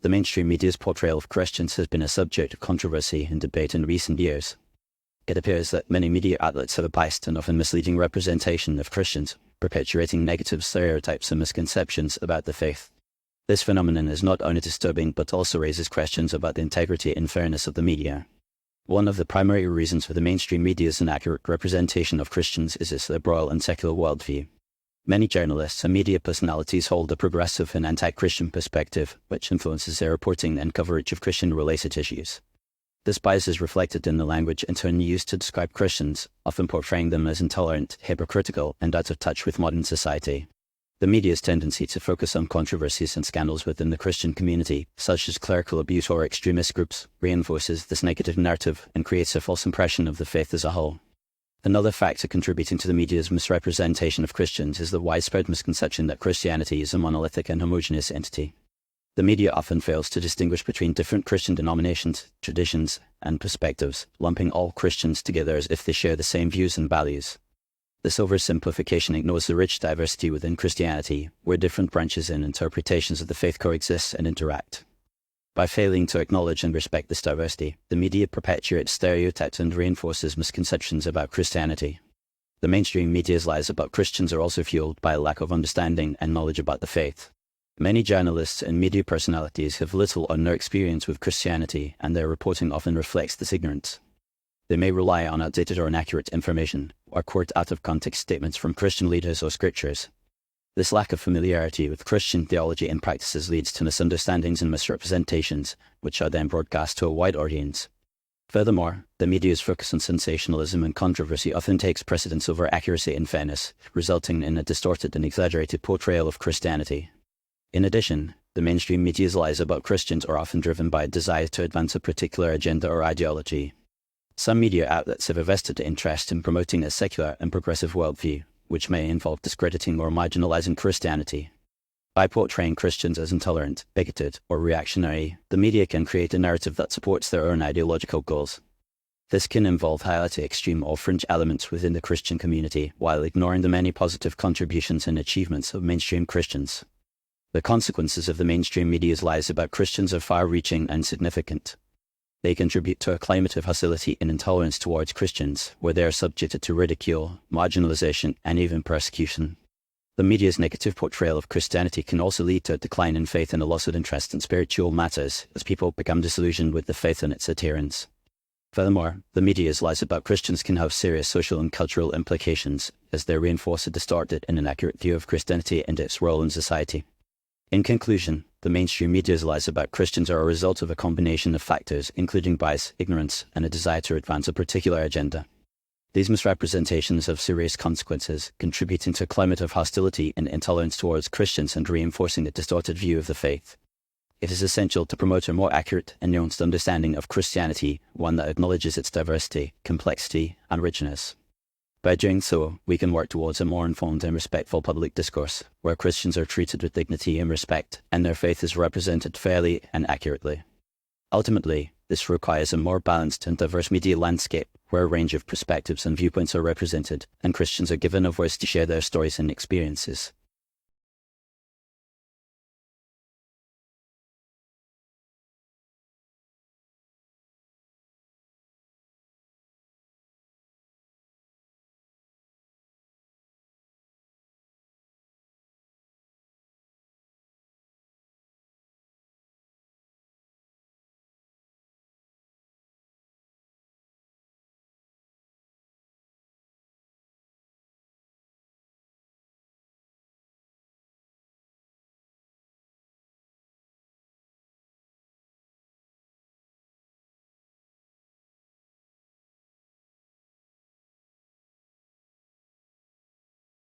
The mainstream media's portrayal of Christians has been a subject of controversy and debate in recent years. It appears that many media outlets have a biased and often misleading representation of Christians, perpetuating negative stereotypes and misconceptions about the faith. This phenomenon is not only disturbing but also raises questions about the integrity and fairness of the media. One of the primary reasons for the mainstream media's inaccurate representation of Christians is its liberal and secular worldview. Many journalists and media personalities hold a progressive and anti-Christian perspective, which influences their reporting and coverage of Christian-related issues. This bias is reflected in the language in turn used to describe Christians, often portraying them as intolerant, hypocritical, and out of touch with modern society. The media's tendency to focus on controversies and scandals within the Christian community, such as clerical abuse or extremist groups, reinforces this negative narrative and creates a false impression of the faith as a whole. Another factor contributing to the media's misrepresentation of Christians is the widespread misconception that Christianity is a monolithic and homogeneous entity. The media often fails to distinguish between different Christian denominations, traditions, and perspectives, lumping all Christians together as if they share the same views and values. This oversimplification ignores the rich diversity within Christianity, where different branches and interpretations of the faith coexist and interact. By failing to acknowledge and respect this diversity, the media perpetuates stereotypes and reinforces misconceptions about Christianity. The mainstream media's lies about Christians are also fueled by a lack of understanding and knowledge about the faith. Many journalists and media personalities have little or no experience with Christianity, and their reporting often reflects this ignorance. They may rely on outdated or inaccurate information, or quote out-of-context statements from Christian leaders or scriptures. This lack of familiarity with Christian theology and practices leads to misunderstandings and misrepresentations, which are then broadcast to a wide audience. Furthermore, the media's focus on sensationalism and controversy often takes precedence over accuracy and fairness, resulting in a distorted and exaggerated portrayal of Christianity. In addition, the mainstream media's lies about Christians are often driven by a desire to advance a particular agenda or ideology. Some media outlets have a vested interest in promoting a secular and progressive worldview, which may involve discrediting or marginalizing Christianity. By portraying Christians as intolerant, bigoted, or reactionary, the media can create a narrative that supports their own ideological goals. This can involve highlighting extreme or fringe elements within the Christian community, while ignoring the many positive contributions and achievements of mainstream Christians. The consequences of the mainstream media's lies about Christians are far-reaching and significant. They contribute to a climate of hostility and intolerance towards Christians, where they are subjected to ridicule, marginalization, and even persecution. The media's negative portrayal of Christianity can also lead to a decline in faith and a loss of interest in spiritual matters, as people become disillusioned with the faith and its adherents. Furthermore, the media's lies about Christians can have serious social and cultural implications, as they reinforce a distorted and inaccurate view of Christianity and its role in society. In conclusion, the mainstream media's lies about Christians are a result of a combination of factors, including bias, ignorance, and a desire to advance a particular agenda. These misrepresentations have serious consequences, contributing to a climate of hostility and intolerance towards Christians and reinforcing a distorted view of the faith. It is essential to promote a more accurate and nuanced understanding of Christianity, one that acknowledges its diversity, complexity, and richness. By doing so, we can work towards a more informed and respectful public discourse, where Christians are treated with dignity and respect, and their faith is represented fairly and accurately. Ultimately, this requires a more balanced and diverse media landscape, where a range of perspectives and viewpoints are represented, and Christians are given a voice to share their stories and experiences.